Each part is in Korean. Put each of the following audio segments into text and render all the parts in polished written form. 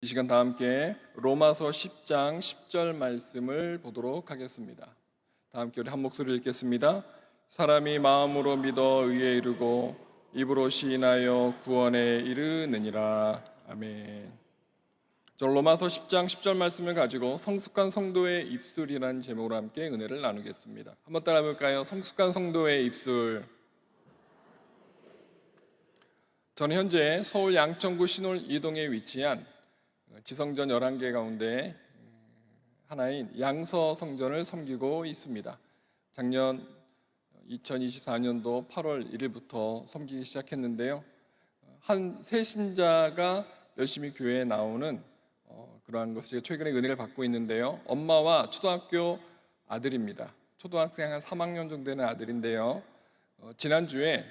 이 시간 다 함께 로마서 10장 10절 말씀을 보도록 하겠습니다. 다 함께 우리 한 목소리로 읽겠습니다. 사람이 마음으로 믿어 의에 이르고 입으로 시인하여 구원에 이르느니라. 아멘. 저는 로마서 10장 10절 말씀을 가지고 성숙한 성도의 입술이라는 제목으로 함께 은혜를 나누겠습니다. 한번 따라 볼까요? 성숙한 성도의 입술. 저는 현재 서울 양천구 신월 이동에 위치한 지성전 11개 가운데 하나인 양서 성전을 섬기고 있습니다. 작년 2024년도 8월 1일부터 섬기기 시작했는데요. 한 새신자가 열심히 교회에 나오는 그러한 것을 제가 최근에 은혜를 받고 있는데요. 엄마와 초등학교 아들입니다. 초등학생 한 3학년 정도 되는 아들인데요. 지난주에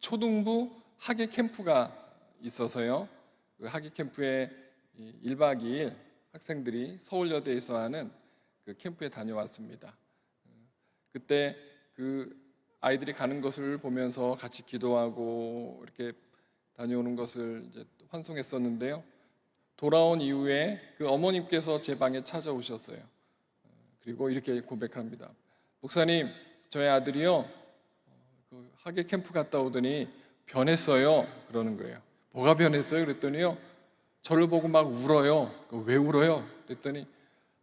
초등부 학예 캠프가 있어서요. 그 학예 캠프에 1박 2일 학생들이 서울여대에서 하는 그 캠프에 다녀왔습니다. 그때 그 아이들이 가는 것을 보면서 같이 기도하고 이렇게 다녀오는 것을 이제 환송했었는데요. 돌아온 이후에 그 어머님께서 제 방에 찾아오셨어요. 그리고 이렇게 고백합니다. 목사님, 저희 아들이요 그 학예 캠프 갔다 오더니 변했어요. 그러는 거예요. 뭐가 변했어요? 그랬더니요, 저를 보고 막 울어요. 왜 울어요? 그랬더니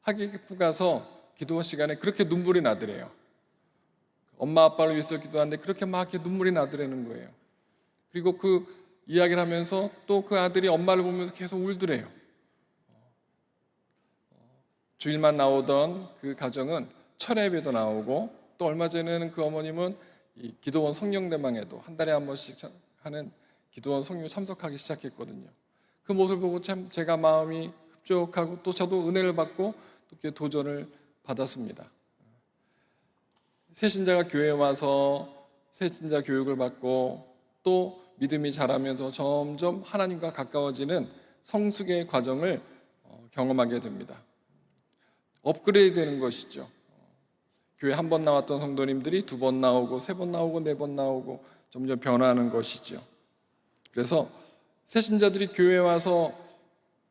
학예 캠프 가서 기도 시간에 그렇게 눈물이 나더래요. 엄마 아빠를 위해서 기도하는데 그렇게 막 이렇게 눈물이 나더라는 거예요. 그리고 그 이야기를 하면서 또 그 아들이 엄마를 보면서 계속 울더래요. 주일만 나오던 그 가정은 철야 예배도 나오고, 또 얼마 전에는 그 어머님은 이 기도원 성령대망에도 한 달에 한 번씩 하는 기도원 성령 참석하기 시작했거든요. 그 모습을 보고 참 제가 마음이 흡족하고 또 저도 은혜를 받고 또 도전을 받았습니다. 새신자가 교회에 와서 새신자 교육을 받고 또 믿음이 자라면서 점점 하나님과 가까워지는 성숙의 과정을 경험하게 됩니다. 업그레이드 되는 것이죠. 교회 한 번 나왔던 성도님들이 2번 나오고 3번 나오고 4번 나오고 점점 변화하는 것이죠. 그래서 새신자들이 교회에 와서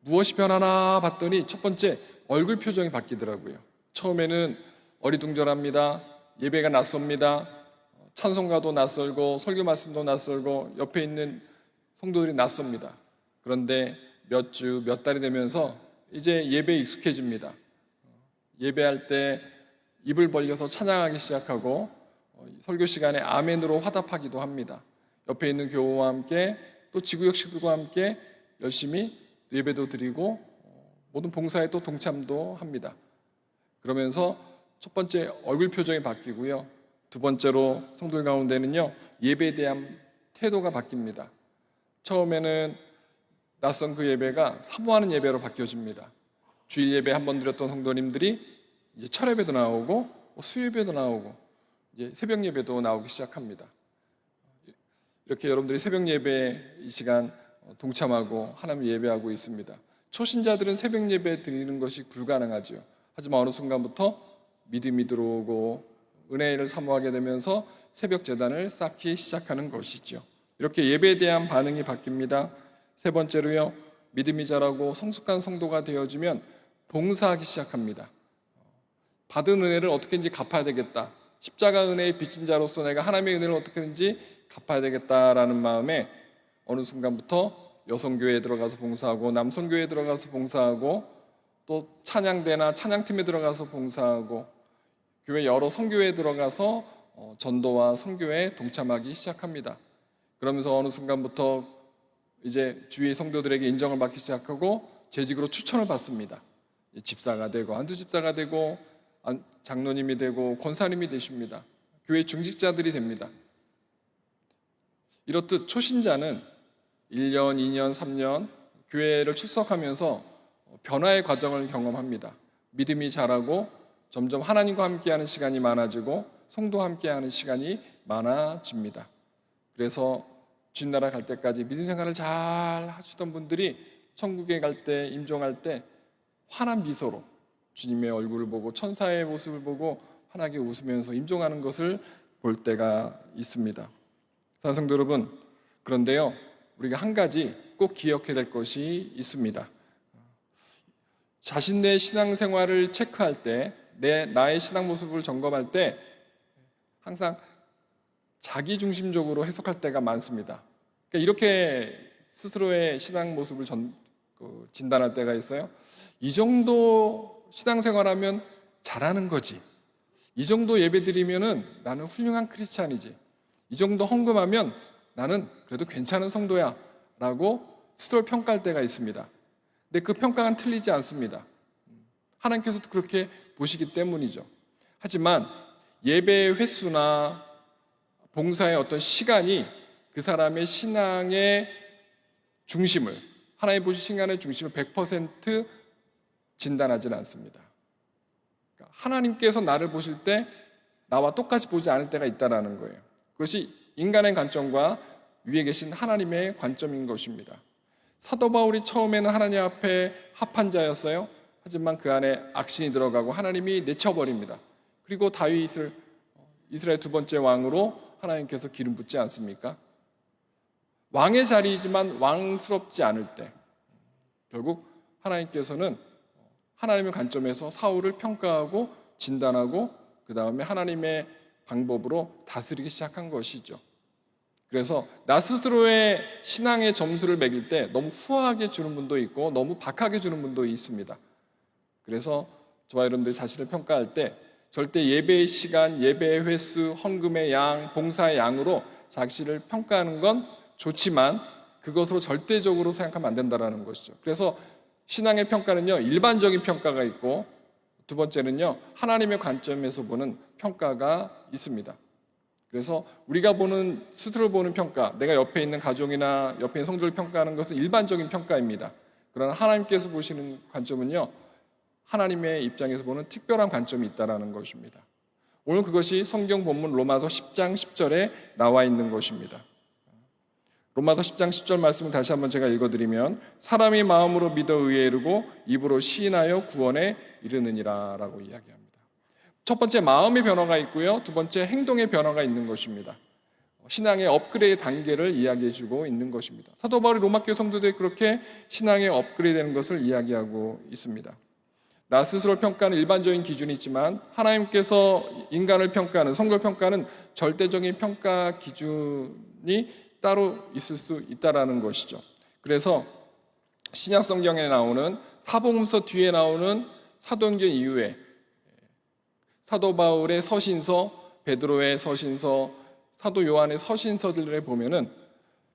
무엇이 변하나 봤더니 첫 번째, 얼굴 표정이 바뀌더라고요. 처음에는 어리둥절합니다. 예배가 낯섭니다. 찬송가도 낯설고 설교 말씀도 낯설고 옆에 있는 성도들이 낯섭니다. 그런데 몇 주, 몇 달이 되면서 이제 예배에 익숙해집니다. 예배할 때 입을 벌려서 찬양하기 시작하고 설교 시간에 아멘으로 화답하기도 합니다. 옆에 있는 교우와 함께 또 지구역 식구들과 함께 열심히 예배도 드리고 모든 봉사에 또 동참도 합니다. 그러면서 첫 번째 얼굴 표정이 바뀌고요. 두 번째로 성도들 가운데는요, 예배에 대한 태도가 바뀝니다. 처음에는 낯선 그 예배가 사모하는 예배로 바뀌어집니다. 주일 예배 한 번 드렸던 성도님들이 이제 철 예배도 나오고 수 예배도 나오고 이제 새벽 예배도 나오기 시작합니다. 이렇게 여러분들이 새벽 예배 이 시간 동참하고 하나님 예배하고 있습니다. 초신자들은 새벽 예배 드리는 것이 불가능하죠. 하지만 어느 순간부터 믿음이 들어오고 은혜를 사모하게 되면서 새벽 제단을 쌓기 시작하는 것이죠. 이렇게 예배에 대한 반응이 바뀝니다. 세 번째로요, 믿음이 자라고 성숙한 성도가 되어지면 봉사하기 시작합니다. 받은 은혜를 어떻게든지 갚아야 되겠다. 십자가 은혜의 빚진 자로서 내가 하나님의 은혜를 어떻게든지 갚아야 되겠다라는 마음에 어느 순간부터 여성교회에 들어가서 봉사하고 남성교회에 들어가서 봉사하고 또 찬양대나 찬양팀에 들어가서 봉사하고 교회 여러 성교회에 들어가서 전도와 선교에 동참하기 시작합니다. 그러면서 어느 순간부터 이제 주위 성도들에게 인정을 받기 시작하고 재직으로 추천을 받습니다. 집사가 되고 안수집사가 되고 장로님이 되고 권사님이 되십니다. 교회 중직자들이 됩니다. 이렇듯 초신자는 1년, 2년, 3년 교회를 출석하면서 변화의 과정을 경험합니다. 믿음이 자라고 점점 하나님과 함께하는 시간이 많아지고 성도와 함께하는 시간이 많아집니다. 그래서 주님나라 갈 때까지 믿음 생활을 잘 하시던 분들이 천국에 갈 때, 임종할 때 환한 미소로 주님의 얼굴을 보고 천사의 모습을 보고 환하게 웃으면서 임종하는 것을 볼 때가 있습니다. 사랑하는 성도 여러분, 그런데요, 우리가 한 가지 꼭 기억해야 될 것이 있습니다. 자신의 신앙생활을 체크할 때, 나의 신앙 모습을 점검할 때 항상 자기중심적으로 해석할 때가 많습니다. 그러니까 이렇게 스스로의 신앙 모습을 진단할 때가 있어요. 이 정도 신앙생활하면 잘하는 거지. 이 정도 예배드리면은 나는 훌륭한 크리스찬이지. 이 정도 헌금하면 나는 그래도 괜찮은 성도야 라고 스스로 평가할 때가 있습니다. 근데 그 평가는 틀리지 않습니다. 하나님께서도 그렇게 보시기 때문이죠. 하지만 예배의 횟수나 봉사의 어떤 시간이 그 사람의 신앙의 중심을, 하나님 보신 신앙의 중심을 100% 진단하지는 않습니다. 그러니까 하나님께서 나를 보실 때 나와 똑같이 보지 않을 때가 있다는 거예요. 그것이 인간의 관점과 위에 계신 하나님의 관점인 것입니다. 사도 바울이 처음에는 하나님 앞에 합한 자였어요. 하지만 그 안에 악신이 들어가고 하나님이 내쳐버립니다. 그리고 다윗을 이스라엘 두 번째 왕으로 하나님께서 기름 붓지 않습니까? 왕의 자리이지만 왕스럽지 않을 때 결국 하나님께서는 하나님의 관점에서 사울을 평가하고 진단하고 그 다음에 하나님의 방법으로 다스리기 시작한 것이죠. 그래서 나 스스로의 신앙의 점수를 매길 때 너무 후하게 주는 분도 있고 너무 박하게 주는 분도 있습니다. 그래서 저와 여러분들이 자신을 평가할 때 절대 예배의 시간, 예배의 횟수, 헌금의 양, 봉사의 양으로 자신을 평가하는 건 좋지만 그것으로 절대적으로 생각하면 안 된다는 것이죠. 그래서 신앙의 평가는요, 일반적인 평가가 있고 두 번째는요, 하나님의 관점에서 보는 평가가 있습니다. 그래서 우리가 스스로 보는 평가, 내가 옆에 있는 가족이나 옆에 있는 성도를 평가하는 것은 일반적인 평가입니다. 그러나 하나님께서 보시는 관점은요, 하나님의 입장에서 보는 특별한 관점이 있다는 것입니다. 오늘 그것이 성경 본문 로마서 10장 10절에 나와 있는 것입니다. 로마서 10장 10절 말씀을 다시 한번 제가 읽어드리면 사람이 마음으로 믿어 의에 이르고 입으로 시인하여 구원에 이르느니라 라고 이야기합니다. 첫 번째 마음의 변화가 있고요, 두 번째 행동의 변화가 있는 것입니다. 신앙의 업그레이드 단계를 이야기해 주고 있는 것입니다. 사도 바울이 로마교회 성도들이 그렇게 신앙의 업그레이드 되는 것을 이야기하고 있습니다. 나 스스로 평가하는 일반적인 기준이 있지만 하나님께서 인간을 평가하는, 성도를 평가하는 절대적인 평가 기준이 따로 있을 수 있다는 것이죠. 그래서 신약 성경에 나오는 사복음서 뒤에 나오는 사도행전 이후에 사도 바울의 서신서, 베드로의 서신서, 사도 요한의 서신서들에 보면은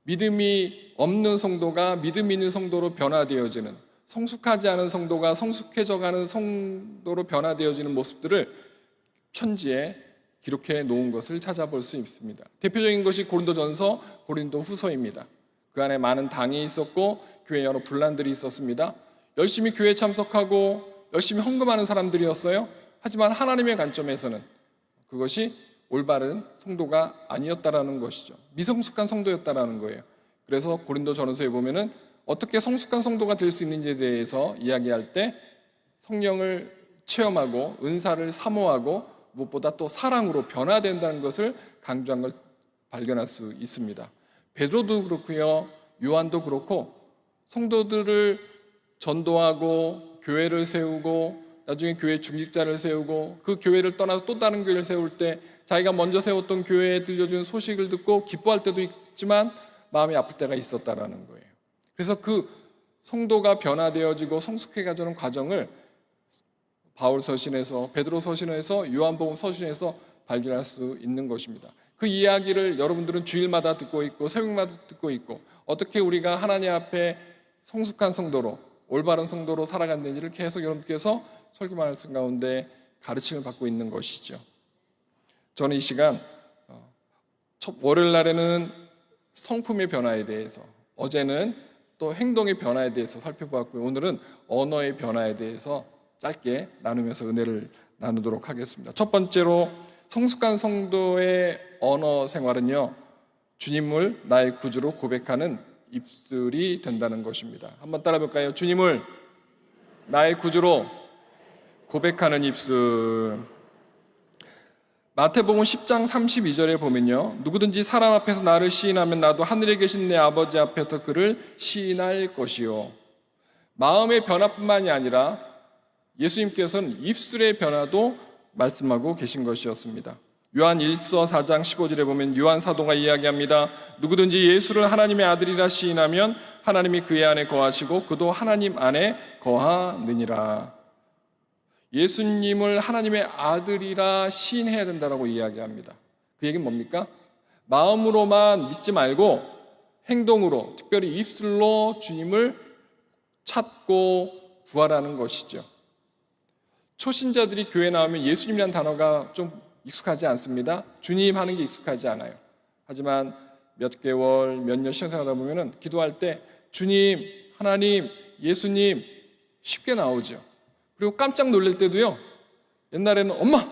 믿음이 없는 성도가 믿음 있는 성도로 변화되어지는, 성숙하지 않은 성도가 성숙해져가는 성도로 변화되어지는 모습들을 편지에 기록해 놓은 것을 찾아볼 수 있습니다. 대표적인 것이 고린도전서, 고린도후서입니다. 그 안에 많은 당이 있었고 교회에 여러 분란들이 있었습니다. 열심히 교회에 참석하고 열심히 헌금하는 사람들이었어요. 하지만 하나님의 관점에서는 그것이 올바른 성도가 아니었다라는 것이죠. 미성숙한 성도였다라는 거예요. 그래서 고린도전서에 보면은 어떻게 성숙한 성도가 될 수 있는지에 대해서 이야기할 때 성령을 체험하고 은사를 사모하고 무엇보다 또 사랑으로 변화된다는 것을 강조한 걸 발견할 수 있습니다. 베드로도 그렇고요, 요한도 그렇고 성도들을 전도하고 교회를 세우고 나중에 교회 중직자를 세우고 그 교회를 떠나서 또 다른 교회를 세울 때 자기가 먼저 세웠던 교회에 들려준 소식을 듣고 기뻐할 때도 있지만 마음이 아플 때가 있었다라는 거예요. 그래서 그 성도가 변화되어지고 성숙해가는 과정을 바울 서신에서, 베드로 서신에서, 요한복음 서신에서 발견할 수 있는 것입니다. 그 이야기를 여러분들은 주일마다 듣고 있고 새벽마다 듣고 있고 어떻게 우리가 하나님 앞에 성숙한 성도로, 올바른 성도로 살아간는지를 계속 여러분께서 설교 말씀 가운데 가르침을 받고 있는 것이죠. 저는 이 시간 월요일 날에는 성품의 변화에 대해서, 어제는 또 행동의 변화에 대해서 살펴보았고요. 오늘은 언어의 변화에 대해서 짧게 나누면서 은혜를 나누도록 하겠습니다. 첫 번째로 성숙한 성도의 언어 생활은요, 주님을 나의 구주로 고백하는 입술이 된다는 것입니다. 한번 따라 볼까요? 주님을 나의 구주로 고백하는 입술. 마태복음 10장 32절에 보면요, 누구든지 사람 앞에서 나를 시인하면 나도 하늘에 계신 내 아버지 앞에서 그를 시인할 것이요. 마음의 변화뿐만이 아니라 예수님께서는 입술의 변화도 말씀하고 계신 것이었습니다. 요한 1서 4장 15절에 보면 요한 사도가 이야기합니다. 누구든지 예수를 하나님의 아들이라 시인하면 하나님이 그의 안에 거하시고 그도 하나님 안에 거하느니라. 예수님을 하나님의 아들이라 시인해야 된다고 이야기합니다. 그 얘기는 뭡니까? 마음으로만 믿지 말고 행동으로, 특별히 입술로 주님을 찾고 구하라는 것이죠. 초신자들이 교회 나오면 예수님이라는 단어가 좀 익숙하지 않습니다. 주님 하는 게 익숙하지 않아요. 하지만 몇 개월, 몇 년 신앙생활하다 보면 기도할 때 주님, 하나님, 예수님 쉽게 나오죠. 그리고 깜짝 놀랄 때도요, 옛날에는 엄마,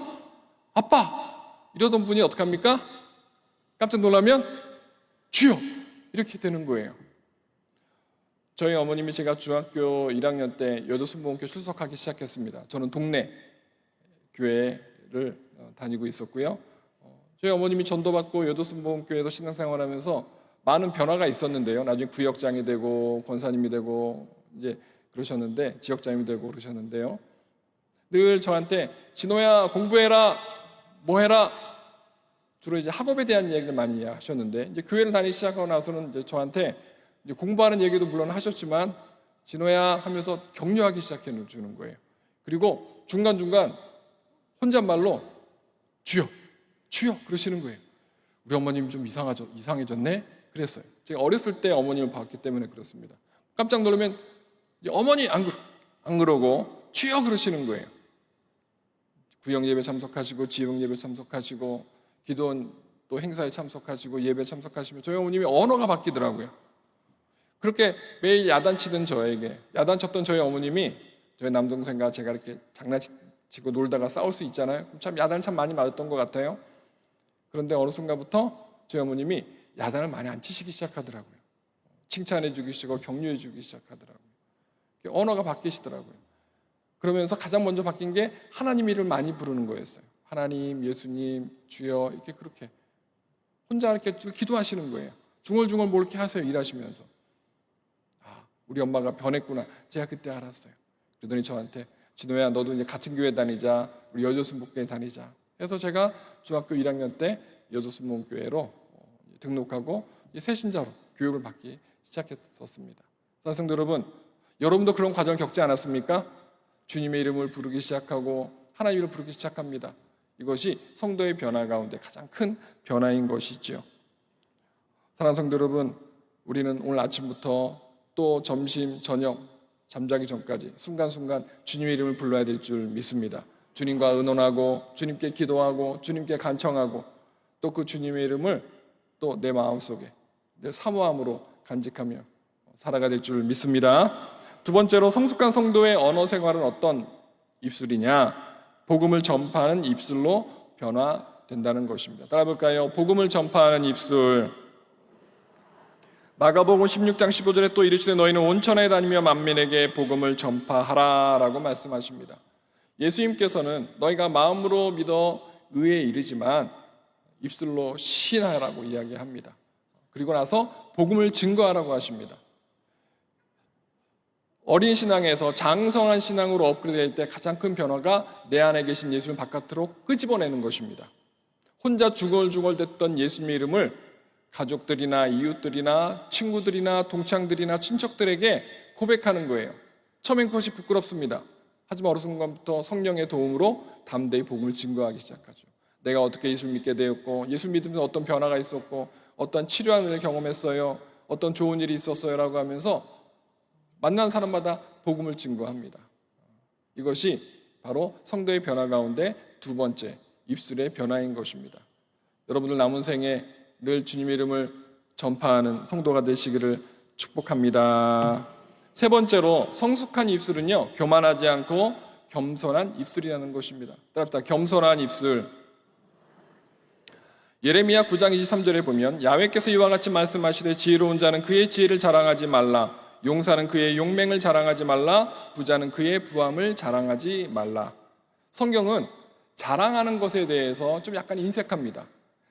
아빠 이러던 분이 어떻게 합니까? 깜짝 놀라면 주여 이렇게 되는 거예요. 저희 어머님이 제가 중학교 1학년 때 여조순복음교회 출석하기 시작했습니다. 저는 동네 교회를 다니고 있었고요. 저희 어머님이 전도받고 여조순복음교회에서 신앙생활하면서 많은 변화가 있었는데요. 나중에 구역장이 되고 권사님이 되고 이제 그러셨는데, 지역장님이 되고 그러셨는데요. 늘 저한테 진호야 공부해라, 뭐 해라, 주로 이제 학업에 대한 얘기를 많이 하셨는데, 이제 교회를 다니기 시작하고 나서는 이제 저한테 이제 공부하는 얘기도 물론 하셨지만 진호야 하면서 격려하기 시작해 주는 거예요. 그리고 중간중간 혼잣말로 주여, 주여 그러시는 거예요. 우리 어머님 좀 이상해졌네? 그랬어요. 제가 어렸을 때 어머님을 봤기 때문에 그렇습니다. 깜짝 놀라면 어머니 안 그러고 주여 그러시는 거예요. 구역 예배 참석하시고 지역 예배 참석하시고 기도원 또 행사에 참석하시고 예배 참석하시면 저희 어머님이 언어가 바뀌더라고요. 그렇게 매일 야단치던 저에게, 야단쳤던 저희 어머님이 저희 남동생과 제가 이렇게 장난치고 놀다가 싸울 수 있잖아요. 참 야단을 참 많이 맞았던 것 같아요. 그런데 어느 순간부터 저희 어머님이 야단을 많이 안 치시기 시작하더라고요. 칭찬해 주기 시작하고 격려해 주기 시작하더라고요. 언어가 바뀌시더라고요. 그러면서 가장 먼저 바뀐 게 하나님 이름을 많이 부르는 거였어요. 하나님, 예수님, 주여 이렇게 그렇게 혼자 이렇게 기도하시는 거예요. 중얼중얼 뭐 이렇게 하세요, 일하시면서. 아, 우리 엄마가 변했구나. 제가 그때 알았어요. 그러더니 저한테 진호야 너도 이제 같은 교회 다니자, 우리 여조순복음교회 다니자. 그래서 제가 중학교 1학년 때 여조순복음교회로 등록하고 새신자로 교육을 받기 시작했었습니다. 사랑성도 여러분, 여러분도 그런 과정을 겪지 않았습니까? 주님의 이름을 부르기 시작하고 하나님 이름을 부르기 시작합니다. 이것이 성도의 변화 가운데 가장 큰 변화인 것이지요. 사랑하는 성도 여러분, 우리는 오늘 아침부터 또 점심, 저녁, 잠자기 전까지 순간순간 주님의 이름을 불러야 될 줄 믿습니다. 주님과 의논하고 주님께 기도하고 주님께 간청하고 또 그 주님의 이름을 또 내 마음속에 내 사모함으로 간직하며 살아가야 될 줄 믿습니다. 두 번째로 성숙한 성도의 언어 생활은 어떤 입술이냐? 복음을 전파하는 입술로 변화된다는 것입니다. 따라볼까요? 복음을 전파하는 입술. 마가복음 16장 15절에 또 이르시되 너희는 온천에 다니며 만민에게 복음을 전파하라 라고 말씀하십니다. 예수님께서는 너희가 마음으로 믿어 의에 이르지만 입술로 시인하라고 이야기합니다. 그리고 나서 복음을 증거하라고 하십니다. 어린 신앙에서 장성한 신앙으로 업그레이드될 때 가장 큰 변화가 내 안에 계신 예수님을 바깥으로 끄집어내는 것입니다. 혼자 중얼중얼댔던 예수님의 이름을 가족들이나 이웃들이나 친구들이나 동창들이나 친척들에게 고백하는 거예요. 처음엔 그것이 부끄럽습니다. 하지만 어느 순간부터 성령의 도움으로 담대히 복음을 증거하기 시작하죠. 내가 어떻게 예수를 믿게 되었고 예수 믿으면서 어떤 변화가 있었고 어떤 치료하는 경험했어요, 어떤 좋은 일이 있었어요 라고 하면서 만난 사람마다 복음을 증거합니다. 이것이 바로 성도의 변화 가운데 두 번째 입술의 변화인 것입니다. 여러분들 남은 생에 늘 주님의 이름을 전파하는 성도가 되시기를 축복합니다. 세 번째로 성숙한 입술은요, 교만하지 않고 겸손한 입술이라는 것입니다. 따라합시다. 겸손한 입술. 예레미야 9장 23절에 보면 야훼께서 이와 같이 말씀하시되 지혜로운 자는 그의 지혜를 자랑하지 말라, 용사는 그의 용맹을 자랑하지 말라, 부자는 그의 부함을 자랑하지 말라. 성경은 자랑하는 것에 대해서 좀 약간 인색합니다.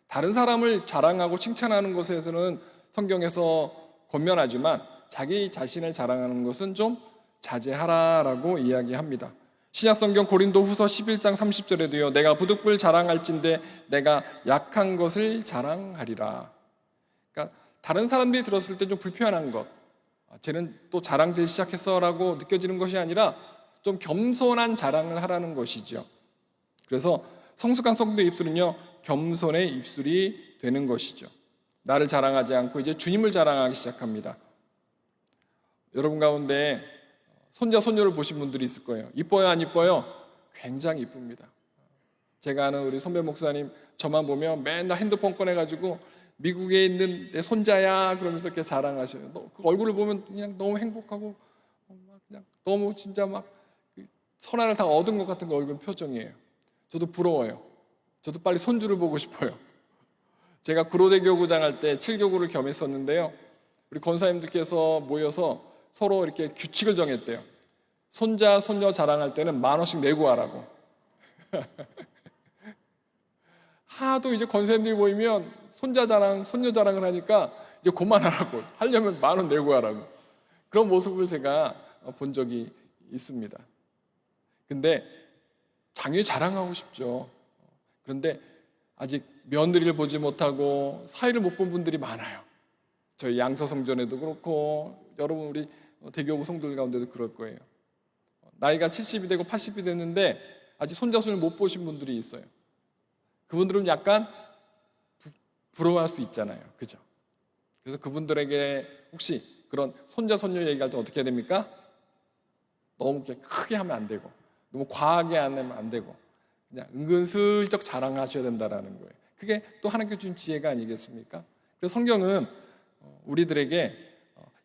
다른 사람을 자랑하고 칭찬하는 것에서는 성경에서 권면하지만 자기 자신을 자랑하는 것은 좀 자제하라라고 이야기합니다. 신약성경 고린도후서 11장 30절에도요. 내가 부득불 자랑할진대 내가 약한 것을 자랑하리라. 그러니까 다른 사람들이 들었을 때 좀 불편한 것, 쟤는 또 자랑질 시작했어라고 느껴지는 것이 아니라 좀 겸손한 자랑을 하라는 것이죠. 그래서 성숙한 성도의 입술은요, 겸손의 입술이 되는 것이죠. 나를 자랑하지 않고 이제 주님을 자랑하기 시작합니다. 여러분 가운데 손자, 손녀를 보신 분들이 있을 거예요. 이뻐요, 안 이뻐요? 굉장히 이쁩니다. 제가 아는 우리 선배 목사님 저만 보면 맨날 핸드폰 꺼내가지고 미국에 있는 내 손자야 그러면서 이렇게 자랑하셔요. 그 얼굴을 보면 그냥 너무 행복하고 그냥 너무 진짜 막 선한을 다 얻은 것 같은 그 얼굴 표정이에요. 저도 부러워요. 저도 빨리 손주를 보고 싶어요. 제가 구로대 교구장 할 때 7교구를 겸했었는데요. 우리 권사님들께서 모여서 서로 이렇게 규칙을 정했대요. 손자, 손녀 자랑할 때는 10,000원씩 내고 하라고. 하도 이제 권사님들이 모이면 손자 자랑, 손녀 자랑을 하니까 이제 그만하라고. 하려면 10,000원 내고 하라고. 그런 모습을 제가 본 적이 있습니다. 근데 당연히 자랑하고 싶죠. 그런데 아직 며느리를 보지 못하고 사위를 못 본 분들이 많아요. 저희 양서성전에도 그렇고 여러분 우리 대교구 성도들 가운데도 그럴 거예요. 나이가 70이 되고 80이 됐는데 아직 손자, 손을 못 보신 분들이 있어요. 그분들은 약간 부러워할 수 있잖아요. 그죠? 그래서 그분들에게 혹시 그런 손자, 손녀 얘기할 때 어떻게 해야 됩니까? 너무 크게 하면 안 되고 너무 과하게 하면 안 되고 그냥 은근슬쩍 자랑하셔야 된다는 거예요. 그게 또 하나님께 주신 지혜가 아니겠습니까? 그래서 성경은 우리들에게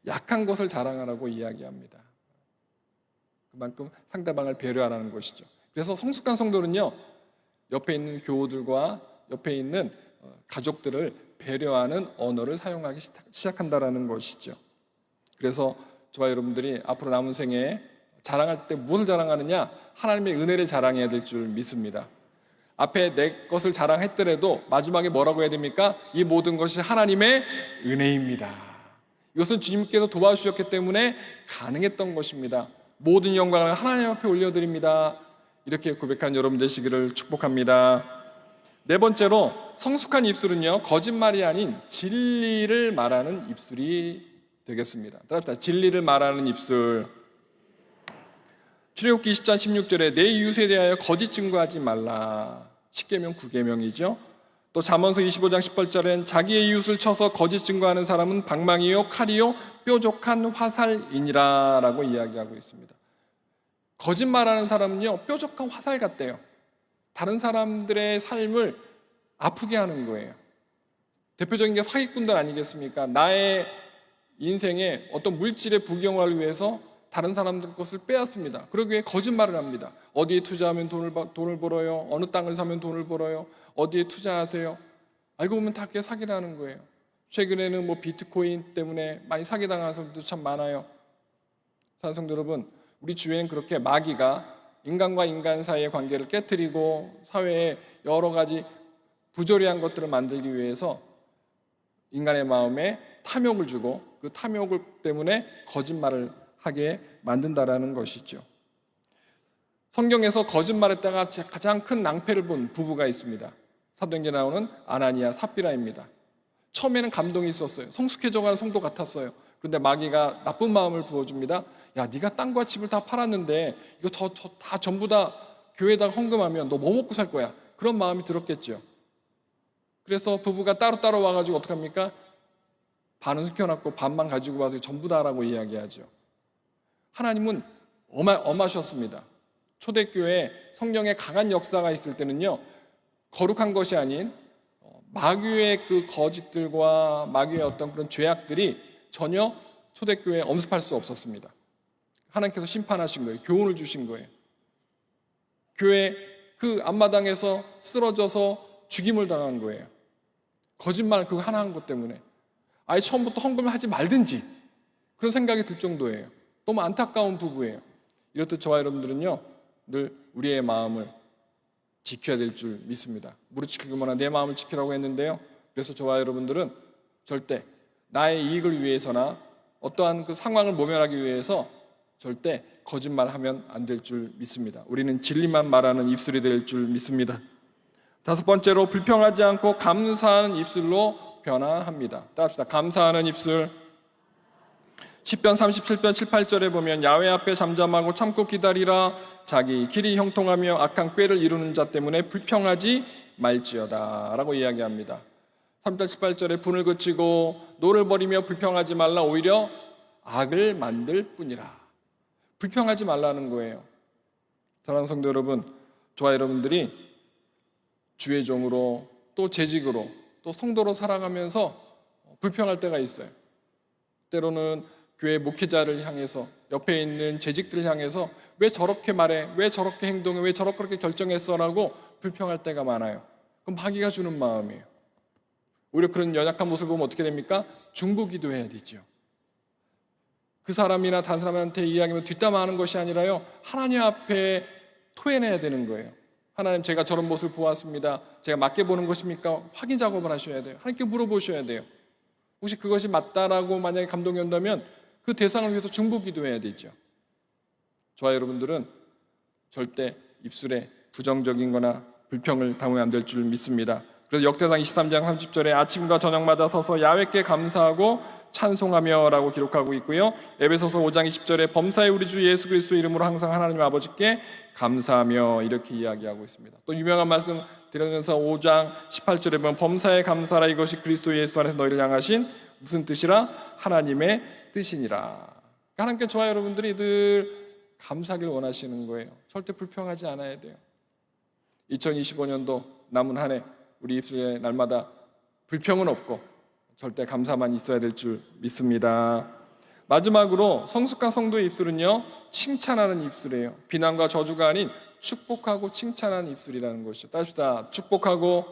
약한 것을 자랑하라고 이야기합니다. 그만큼 상대방을 배려하라는 것이죠. 그래서 성숙한 성도는요, 옆에 있는 교우들과 옆에 있는 가족들을 배려하는 언어를 사용하기 시작한다는 것이죠. 그래서 저와 여러분들이 앞으로 남은 생에 자랑할 때 무엇을 자랑하느냐? 하나님의 은혜를 자랑해야 될 줄 믿습니다. 앞에 내 것을 자랑했더라도 마지막에 뭐라고 해야 됩니까? 이 모든 것이 하나님의 은혜입니다. 이것은 주님께서 도와주셨기 때문에 가능했던 것입니다. 모든 영광을 하나님 앞에 올려드립니다. 이렇게 고백한 여러분 되시기를 축복합니다. 네 번째로 성숙한 입술은요, 거짓말이 아닌 진리를 말하는 입술이 되겠습니다. 따라합시다. 진리를 말하는 입술. 출애굽기 20장 16절에 내 이웃에 대하여 거짓 증거하지 말라. 10계명 9계명이죠. 또 잠언서 25장 18절엔 자기의 이웃을 쳐서 거짓 증거하는 사람은 방망이요 칼이요 뾰족한 화살이니라 라고 이야기하고 있습니다. 거짓말하는 사람은요, 뾰족한 화살 같대요. 다른 사람들의 삶을 아프게 하는 거예요. 대표적인 게 사기꾼들 아니겠습니까? 나의 인생에 어떤 물질의 부경을 위해서 다른 사람들 것을 빼앗습니다. 그러기 위해 거짓말을 합니다. 어디에 투자하면 돈을 벌어요. 어느 땅을 사면 돈을 벌어요. 어디에 투자하세요. 알고 보면 다 그게 사기라는 거예요. 최근에는 뭐 비트코인 때문에 많이 사기당하는 사람도 참 많아요. 사랑하는 여러분, 우리 주위에는 그렇게 마귀가 인간과 인간 사이의 관계를 깨트리고 사회에 여러 가지 부조리한 것들을 만들기 위해서 인간의 마음에 탐욕을 주고 그 탐욕을 때문에 거짓말을 하게 만든다라는 것이죠. 성경에서 거짓말했다가 가장 큰 낭패를 본 부부가 있습니다. 사도행전에 나오는 아나니아 삽비라입니다. 처음에는 감동이 있었어요. 성숙해져가는 성도 같았어요. 그런데 마귀가 나쁜 마음을 부어줍니다. 야, 네가 땅과 집을 다 팔았는데 이거 다 전부 다 교회에다가 헌금하면 너 뭐 먹고 살 거야? 그런 마음이 들었겠죠. 그래서 부부가 따로따로 와가지고 어떡합니까? 반은 숨겨놨고 반만 가지고 와서 전부 다라고 이야기하죠. 하나님은 엄하셨습니다. 초대교회 성령의 강한 역사가 있을 때는요, 거룩한 것이 아닌 마귀의 그 거짓들과 마귀의 어떤 그런 죄악들이 전혀 초대교회에 엄습할 수 없었습니다. 하나님께서 심판하신 거예요. 교훈을 주신 거예요. 교회 그 앞마당에서 쓰러져서 죽임을 당한 거예요. 거짓말 그거 하나 한 것 때문에. 아예 처음부터 헌금을 하지 말든지 그런 생각이 들 정도예요. 너무 안타까운 부부예요. 이렇듯 저와 여러분들은요, 늘 우리의 마음을 지켜야 될 줄 믿습니다. 무릇 지키기보다 내 마음을 지키라고 했는데요. 그래서 저와 여러분들은 절대 나의 이익을 위해서나 어떠한 그 상황을 모면하기 위해서 절대 거짓말하면 안 될 줄 믿습니다. 우리는 진리만 말하는 입술이 될 줄 믿습니다. 다섯 번째로 불평하지 않고 감사하는 입술로 변화합니다. 따라합시다. 감사하는 입술. 시편 37편 7, 8절에 보면 야훼 앞에 잠잠하고 참고 기다리라. 자기 길이 형통하며 악한 꾀를 이루는 자 때문에 불평하지 말지어다 라고 이야기합니다. 3절 18절에 분을 그치고 노를 버리며 불평하지 말라. 오히려 악을 만들 뿐이라. 불평하지 말라는 거예요. 사랑하는 성도 여러분, 저와 여러분들이 주의 종으로 또 재직으로 또 성도로 살아가면서 불평할 때가 있어요. 때로는 교회 목회자를 향해서, 옆에 있는 재직들을 향해서 왜 저렇게 말해, 왜 저렇게 행동해, 왜 저렇게 결정했어 라고 불평할 때가 많아요. 그럼 마귀가 주는 마음이에요. 오히려 그런 연약한 모습을 보면 어떻게 됩니까? 중보기도해야 되죠. 그 사람이나 다른 사람한테 이야기하면 뒷담화하는 것이 아니라요, 하나님 앞에 토해내야 되는 거예요. 하나님, 제가 저런 모습을 보았습니다. 제가 맞게 보는 것입니까? 확인 작업을 하셔야 돼요. 하나님께 물어보셔야 돼요. 혹시 그것이 맞다라고 만약에 감동이 온다면 그 대상을 위해서 중보기도해야 되죠. 저와 여러분들은 절대 입술에 부정적인 거나 불평을 담으면 안 될 줄 믿습니다. 그래서 역대상 23장 30절에 아침과 저녁마다 서서 야훼께 감사하고 찬송하며 라고 기록하고 있고요. 에베소서 5장 20절에 범사에 우리 주 예수 그리스도 이름으로 항상 하나님 아버지께 감사하며 이렇게 이야기하고 있습니다. 또 유명한 말씀 드리면서 5장 18절에 보면 범사에 감사라. 이것이 그리스도 예수 안에서 너희를 향하신 무슨 뜻이라? 하나님의 뜻이니라. 하나님께 저와 여러분들이 늘 감사하길 원하시는 거예요. 절대 불평하지 않아야 돼요. 2025년도 남은 한 해 우리 입술에 날마다 불평은 없고 절대 감사만 있어야 될 줄 믿습니다. 마지막으로 성숙한 성도의 입술은요, 칭찬하는 입술이에요. 비난과 저주가 아닌 축복하고 칭찬하는 입술이라는 것이죠. 따라합시다. 축복하고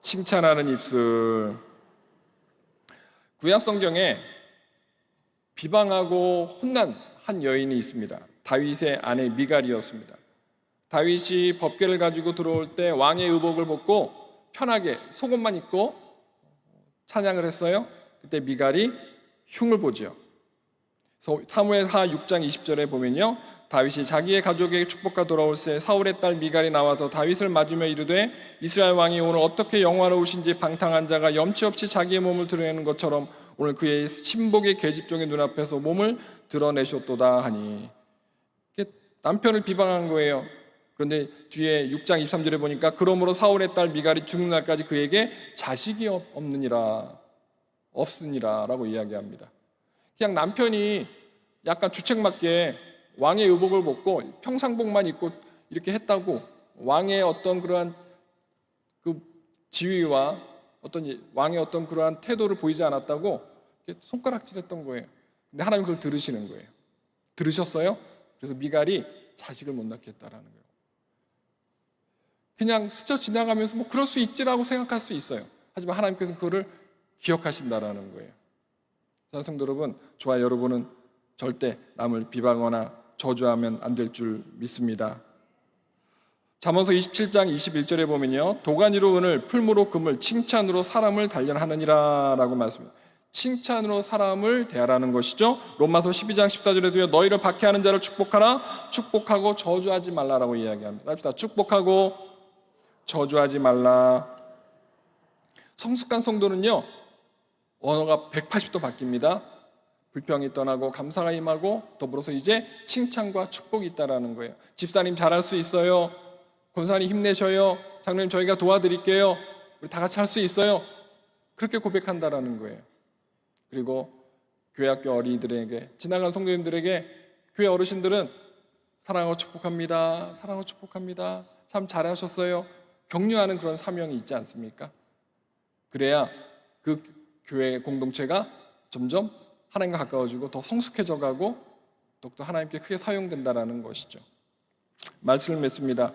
칭찬하는 입술. 구약 성경에 비방하고 혼난 한 여인이 있습니다. 다윗의 아내 미갈이었습니다. 다윗이 법궤를 가지고 들어올 때 왕의 의복을 벗고 편하게 속옷만 입고 찬양을 했어요. 그때 미갈이 흉을 보죠. 사무엘하 6장 20절에 보면요, 다윗이 자기의 가족에게 축복과 돌아올새 사울의 딸 미갈이 나와서 다윗을 맞으며 이르되 이스라엘 왕이 오늘 어떻게 영화로우신지 방탕한 자가 염치 없이 자기의 몸을 드러내는 것처럼 오늘 그의 신복의 계집종의 눈앞에서 몸을 드러내셨도다 하니, 남편을 비방한 거예요. 그런데 뒤에 6장 23절에 보니까 그러므로 사울의 딸 미갈이 죽는 날까지 그에게 자식이 없으니라 라고 이야기합니다. 그냥 남편이 약간 주책맞게 왕의 의복을 벗고 평상복만 입고 이렇게 했다고 왕의 어떤 그러한 그 지위와 어떤 왕의 어떤 그러한 태도를 보이지 않았다고 손가락질했던 거예요. 근데 하나님 그걸 들으시는 거예요. 들으셨어요? 그래서 미갈이 자식을 못 낳게 했다라는 거예요. 그냥 스쳐 지나가면서 뭐 그럴 수 있지라고 생각할 수 있어요. 하지만 하나님께서는 그거를 기억하신다라는 거예요. 성도 여러분, 저와 여러분은 절대 남을 비방하거나 저주하면 안 될 줄 믿습니다. 잠언서 27장 21절에 보면요, 도가니로 은을, 풀무로 금을, 칭찬으로 사람을 단련하느니라 라고 말씀합니다. 칭찬으로 사람을 대하라는 것이죠. 로마서 12장 14절에도요, 너희를 박해하는 자를 축복하라. 축복하고 저주하지 말라라고 이야기합니다. 합시다. 축복하고 저주하지 말라. 성숙한 성도는요, 언어가 180도 바뀝니다. 불평이 떠나고 감사가 임하고 더불어서 이제 칭찬과 축복이 있다라는 거예요. 집사님 잘할 수 있어요. 권사님 힘내셔요. 장로님 저희가 도와드릴게요. 우리 다 같이 할 수 있어요. 그렇게 고백한다라는 거예요. 그리고 교회학교 어린이들에게, 지나간 성도님들에게 교회 어르신들은 사랑하고 축복합니다. 사랑하고 축복합니다. 참 잘하셨어요. 격려하는 그런 사명이 있지 않습니까? 그래야 그 교회 공동체가 점점 하나님과 가까워지고 더 성숙해져 가고 더욱더 하나님께 크게 사용된다라는 것이죠. 말씀을 맺습니다.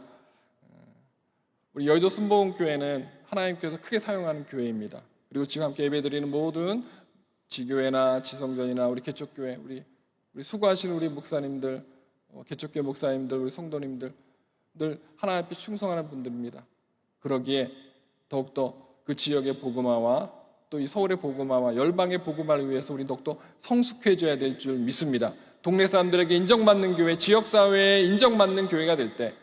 우리 여의도 순복음교회는 하나님께서 크게 사용하는 교회입니다. 그리고 지금 함께 예배드리는 모든 지교회나 지성전이나 우리 개척교회, 우리 수고하시는 우리 목사님들, 개척교회 목사님들, 우리 성도님들, 늘 하나님 앞에 충성하는 분들입니다. 그러기에 더욱더 그 지역의 복음화와 또 이 서울의 복음화와 열방의 복음화를 위해서 우리 더욱더 성숙해져야 될 줄 믿습니다. 동네 사람들에게 인정받는 교회, 지역사회에 인정받는 교회가 될 때,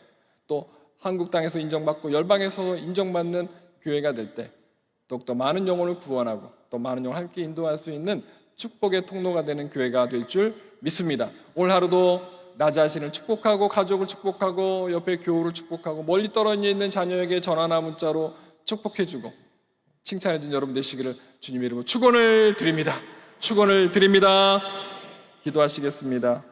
또 한국 땅에서 인정받고 열방에서 인정받는 교회가 될 때 더욱더 많은 영혼을 구원하고 또 많은 영혼을 함께 인도할 수 있는 축복의 통로가 되는 교회가 될 줄 믿습니다. 오늘 하루도 나 자신을 축복하고 가족을 축복하고 옆에 교우를 축복하고 멀리 떨어져 있는 자녀에게 전화나 문자로 축복해주고 칭찬해준 여러분 되시기를 주님의 이름으로 축원을 드립니다. 축원을 드립니다. 기도하시겠습니다.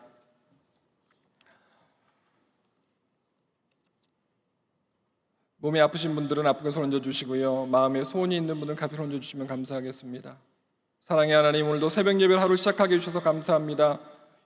몸이 아프신 분들은 아프게 손 얹어주시고요, 마음에 소원이 있는 분들은 가볍게 손 얹어주시면 감사하겠습니다. 사랑의 하나님, 오늘도 새벽 예배를 하루 시작하게 해주셔서 감사합니다.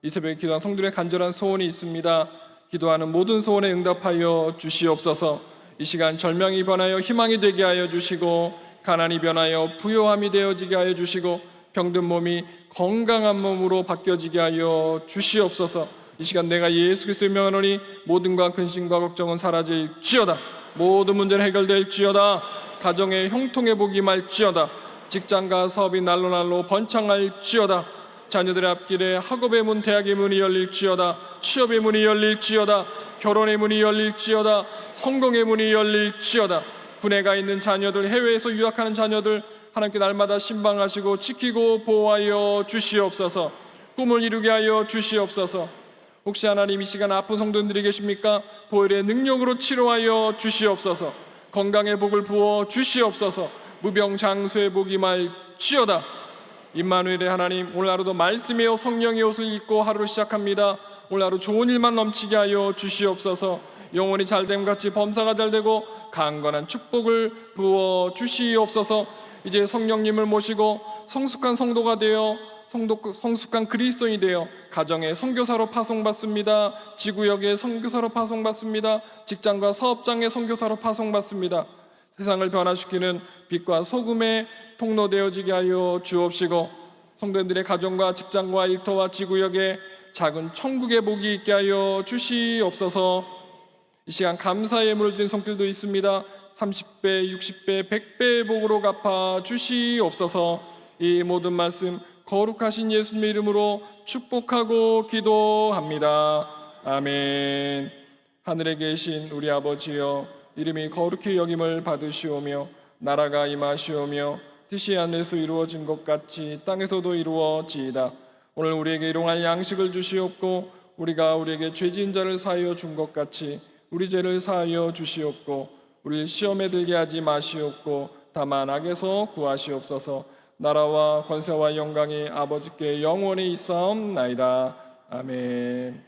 이 새벽에 기도한 성도의 간절한 소원이 있습니다. 기도하는 모든 소원에 응답하여 주시옵소서. 이 시간 절망이 변하여 희망이 되게 하여 주시고, 가난이 변하여 부요함이 되어지게 하여 주시고, 병든 몸이 건강한 몸으로 바뀌어지게 하여 주시옵소서. 이 시간 내가 예수 그리스도의 명하노니 모든과 근심과 걱정은 사라질지어다. 모든 문제는 해결될지어다. 가정의 형통의 복이 말지어다. 직장과 사업이 날로 번창할지어다. 자녀들의 앞길에 학업의 문, 대학의 문이 열릴지어다. 취업의 문이 열릴지어다. 결혼의 문이 열릴지어다. 성공의 문이 열릴지어다. 군에 가 있는 자녀들, 해외에서 유학하는 자녀들 하나님께 날마다 신방하시고 지키고 보호하여 주시옵소서. 꿈을 이루게 하여 주시옵소서. 혹시 하나님 이 시간 아픈 성도님들이 계십니까? 보혈의 능력으로 치료하여 주시옵소서. 건강의 복을 부어 주시옵소서. 무병장수의 복이 말지어다. 임마누엘의 하나님, 오늘 하루도 말씀이요 성령의 옷을 입고 하루를 시작합니다. 오늘 하루 좋은 일만 넘치게 하여 주시옵소서. 영혼이 잘됨 같이 범사가 잘되고 강건한 축복을 부어 주시옵소서. 이제 성령님을 모시고 성숙한 성도가 되어 성숙한 그리스도인이 되어 가정의 선교사로 파송받습니다. 지구역의 선교사로 파송받습니다. 직장과 사업장의 선교사로 파송받습니다. 세상을 변화시키는 빛과 소금의 통로 되어지게 하여 주옵시고, 성도님들의 가정과 직장과 일터와 지구역에 작은 천국의 복이 있게 하여 주시옵소서. 이 시간 감사의 예물을 드린 손길도 있습니다. 30배, 60배, 100배의 복으로 갚아 주시옵소서. 이 모든 말씀 거룩하신 예수님의 이름으로 축복하고 기도합니다. 아멘. 하늘에 계신 우리 아버지여, 이름이 거룩히 여김을 받으시오며 나라가 임하시오며 뜻이 하늘에서 이루어진 것 같이 땅에서도 이루어지이다. 오늘 우리에게 일용할 양식을 주시옵고, 우리가 우리에게 죄진 자를 사하여 준 것 같이 우리 죄를 사하여 주시옵고, 우리를 시험에 들게 하지 마시옵고 다만 악에서 구하시옵소서. 나라와 권세와 영광이 아버지께 영원히 있사옵나이다. 아멘.